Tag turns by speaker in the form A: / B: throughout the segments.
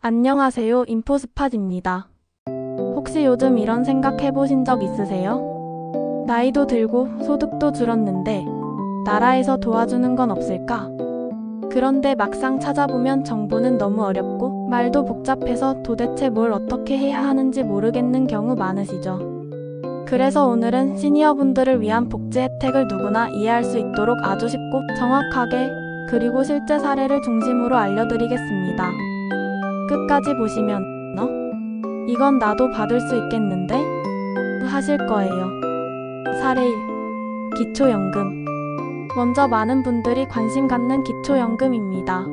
A: 안녕하세요. 인포스팟입니다. 혹시 요즘 이런 생각 해보신 적 있으세요? 나이도 들고 소득도 줄었는데 나라에서 도와주는 건 없을까? 그런데 막상 찾아보면 정보는 너무 어렵고 말도 복잡해서 도대체 뭘 어떻게 해야 하는지 모르겠는 경우 많으시죠? 그래서 오늘은 시니어분들을 위한 복지 혜택을 누구나 이해할 수 있도록 아주 쉽고 정확하게 그리고 실제 사례를 중심으로 알려드리겠습니다. 끝까지 보시면 이건 나도 받을 수 있겠는데? 하실 거예요. 사례 1. 기초연금. 먼저 많은 분들이 관심 갖는 기초연금입니다.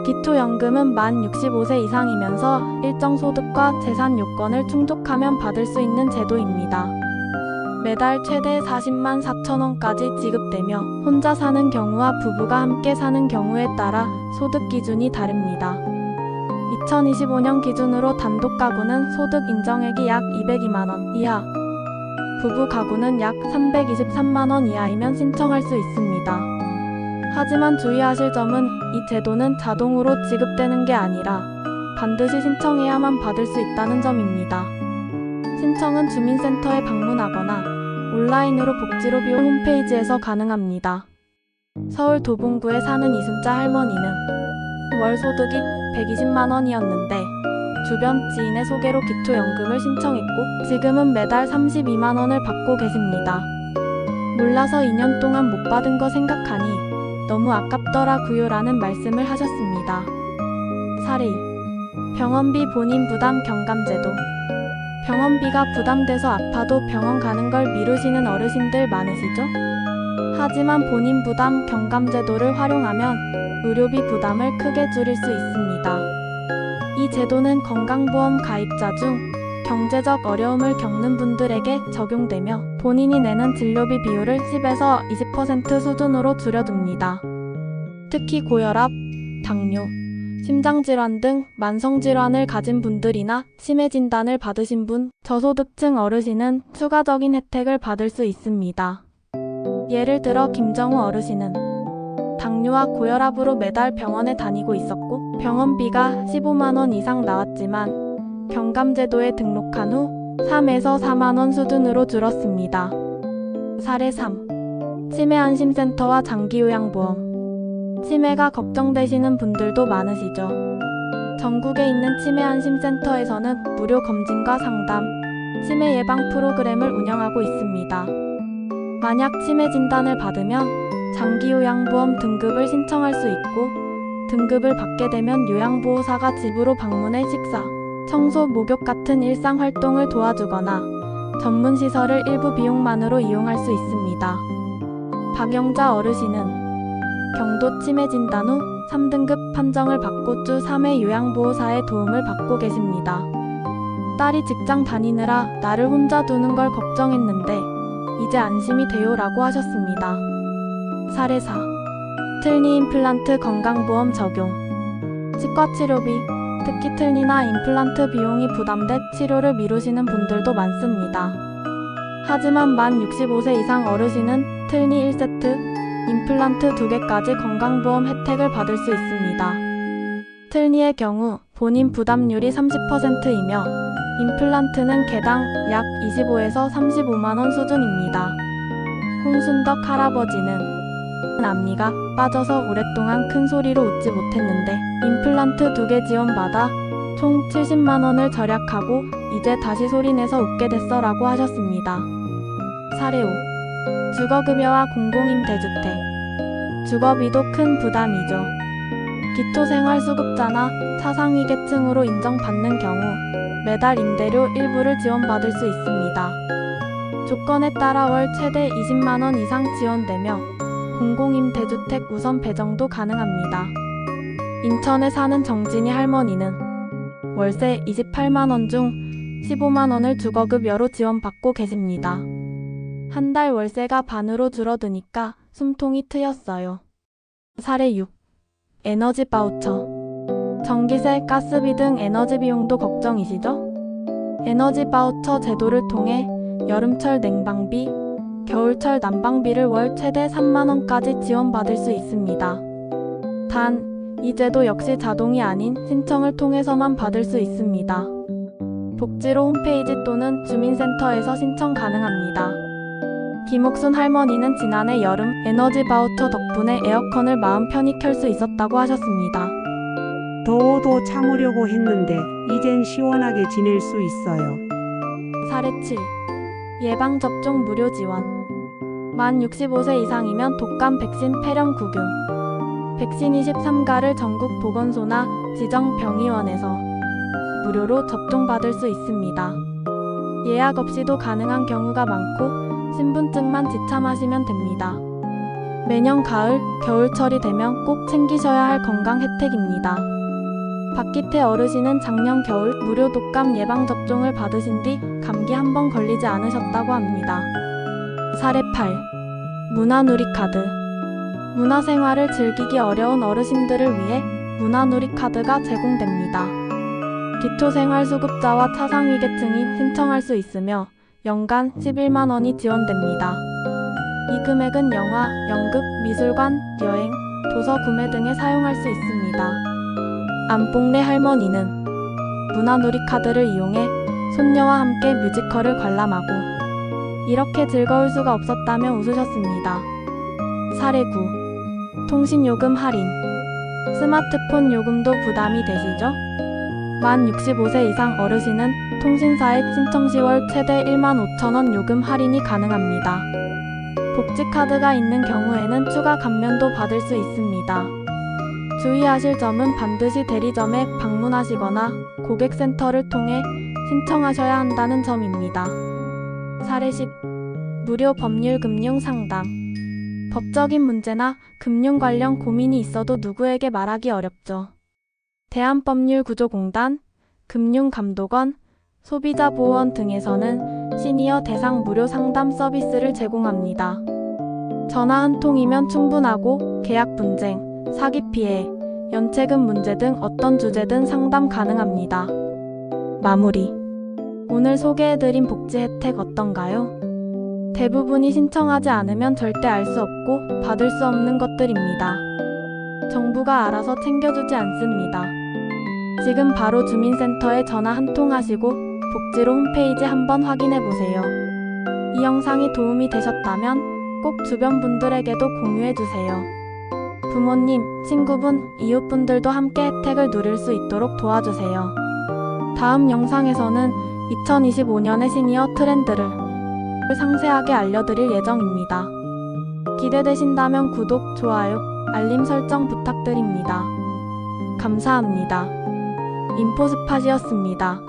A: 기초연금은 만 65세 이상이면서 일정 소득과 재산 요건을 충족하면 받을 수 있는 제도입니다. 매달 최대 40만 4천 원까지 지급되며 혼자 사는 경우와 부부가 함께 사는 경우에 따라 소득 기준이 다릅니다. 2025년 기준으로 단독 가구는 소득 인정액이 약 202만 원 이하, 부부 가구는 약 323만 원 이하이면 신청할 수 있습니다. 하지만 주의하실 점은 이 제도는 자동으로 지급되는 게 아니라 반드시 신청해야만 받을 수 있다는 점입니다. 신청은 주민센터에 방문하거나 온라인으로 복지로비용 홈페이지에서 가능합니다. 서울 도봉구에 사는 이순자 할머니는 월 소득이 120만 원이었는데 주변 지인의 소개로 기초연금을 신청했고 지금은 매달 32만 원을 받고 계십니다. 몰라서 2년 동안 못 받은 거 생각하니 너무 아깝더라구요 라는 말씀을 하셨습니다. 사례 2. 병원비 본인 부담 경감제도. 병원비가 부담돼서 아파도 병원 가는 걸 미루시는 어르신들 많으시죠? 하지만 본인 부담 경감제도를 활용하면 의료비 부담을 크게 줄일 수 있습니다. 이 제도는 건강보험 가입자 중 경제적 어려움을 겪는 분들에게 적용되며 본인이 내는 진료비 비율을 10에서 20% 수준으로 줄여둡니다. 특히 고혈압, 당뇨, 심장질환 등 만성질환을 가진 분들이나 치매 진단을 받으신 분, 저소득층 어르신은 추가적인 혜택을 받을 수 있습니다. 예를 들어 김정우 어르신은 당뇨와 고혈압으로 매달 병원에 다니고 있었고 병원비가 15만 원 이상 나왔지만 경감제도에 등록한 후 3에서 4만 원 수준으로 줄었습니다. 사례 3. 치매 안심센터와 장기요양보험. 치매가 걱정되시는 분들도 많으시죠? 전국에 있는 치매 안심센터에서는 무료 검진과 상담, 치매 예방 프로그램을 운영하고 있습니다. 만약 치매 진단을 받으면 장기요양보험 등급을 신청할 수 있고 등급을 받게 되면 요양보호사가 집으로 방문해 식사, 청소, 목욕 같은 일상활동을 도와주거나 전문시설을 일부 비용만으로 이용할 수 있습니다. 박영자 어르신은 경도 치매 진단 후 3등급 판정을 받고 주 3회 요양보호사의 도움을 받고 계십니다. 딸이 직장 다니느라 나를 혼자 두는 걸 걱정했는데 이제 안심이 돼요 라고 하셨습니다. 사례 4. 틀니 임플란트 건강보험 적용. 치과 치료비, 특히 틀니나 임플란트 비용이 부담돼 치료를 미루시는 분들도 많습니다. 하지만 만 65세 이상 어르신은 틀니 1세트, 임플란트 2개까지 건강보험 혜택을 받을 수 있습니다. 틀니의 경우 본인 부담률이 30%이며 임플란트는 개당 약 25에서 35만 원 수준입니다. 홍순덕 할아버지는 앞니가 빠져서 오랫동안 큰 소리로 웃지 못했는데 임플란트 2개 지원받아 총 70만 원을 절약하고 이제 다시 소리내서 웃게 됐어 라고 하셨습니다. 사례 5. 주거급여와 공공임대주택. 주거비도 큰 부담이죠. 기초생활수급자나 차상위계층으로 인정받는 경우 매달 임대료 일부를 지원받을 수 있습니다. 조건에 따라 월 최대 20만 원 이상 지원되며 공공임대주택 우선 배정도 가능합니다. 인천에 사는 정진희 할머니는 월세 28만 원 중 15만 원을 주거급여로 지원받고 계십니다. 한 달 월세가 반으로 줄어드니까 숨통이 트였어요. 사례 6. 에너지 바우처. 전기세, 가스비 등 에너지 비용도 걱정이시죠? 에너지 바우처 제도를 통해 여름철 냉방비, 겨울철 난방비를 월 최대 3만 원까지 지원받을 수 있습니다. 단 이제도 역시 자동이 아닌 신청을 통해서만 받을 수 있습니다. 복지로 홈페이지 또는 주민센터에서 신청 가능합니다. 김옥순 할머니는 지난해 여름 에너지 바우처 덕분에 에어컨을 마음 편히 켤 수 있었다고 하셨습니다.
B: 더워도 참으려고 했는데 이젠 시원하게 지낼 수 있어요.
A: 사례 7. 예방접종 무료 지원. 만 65세 이상이면 독감 백신 폐렴 구균. 백신 23가를 전국 보건소나 지정 병의원에서 무료로 접종받을 수 있습니다. 예약 없이도 가능한 경우가 많고 신분증만 지참하시면 됩니다. 매년 가을, 겨울철이 되면 꼭 챙기셔야 할 건강 혜택입니다. 박기태 어르신은 작년 겨울 무료 독감 예방접종을 받으신 뒤 감기 한 번 걸리지 않으셨다고 합니다. 사례 8. 문화누리카드. 문화생활을 즐기기 어려운 어르신들을 위해 문화누리카드가 제공됩니다. 기초생활수급자와 차상위계층이 신청할 수 있으며 연간 11만 원이 지원됩니다. 이 금액은 영화, 연극, 미술관, 여행, 도서 구매 등에 사용할 수 있습니다. 안뽕래 할머니는 문화누리카드를 이용해 손녀와 함께 뮤지컬을 관람하고 이렇게 즐거울 수가 없었다며 웃으셨습니다. 사례 9. 통신요금 할인. 스마트폰 요금도 부담이 되시죠? 만 65세 이상 어르신은 통신사에 신청 시월 최대 1만 5천 원 요금 할인이 가능합니다. 복지카드가 있는 경우에는 추가 감면도 받을 수 있습니다. 주의하실 점은 반드시 대리점에 방문하시거나 고객센터를 통해 신청하셔야 한다는 점입니다. 사례 10. 무료 법률 금융 상담. 법적인 문제나 금융 관련 고민이 있어도 누구에게 말하기 어렵죠. 대한법률구조공단, 금융감독원, 소비자보호원 등에서는 시니어 대상 무료 상담 서비스를 제공합니다. 전화 한 통이면 충분하고 계약 분쟁, 사기 피해, 연체금 문제 등 어떤 주제든 상담 가능합니다. 마무리. 오늘 소개해드린 복지 혜택 어떤가요? 대부분이 신청하지 않으면 절대 알 수 없고 받을 수 없는 것들입니다. 정부가 알아서 챙겨주지 않습니다. 지금 바로 주민센터에 전화 한 통 하시고 복지로 홈페이지 한번 확인해보세요. 이 영상이 도움이 되셨다면 꼭 주변 분들에게도 공유해주세요. 부모님, 친구분, 이웃분들도 함께 혜택을 누릴 수 있도록 도와주세요. 다음 영상에서는 2025년의 시니어 트렌드를 상세하게 알려드릴 예정입니다. 기대되신다면 구독, 좋아요, 알림 설정 부탁드립니다. 감사합니다. 인포스팟이었습니다.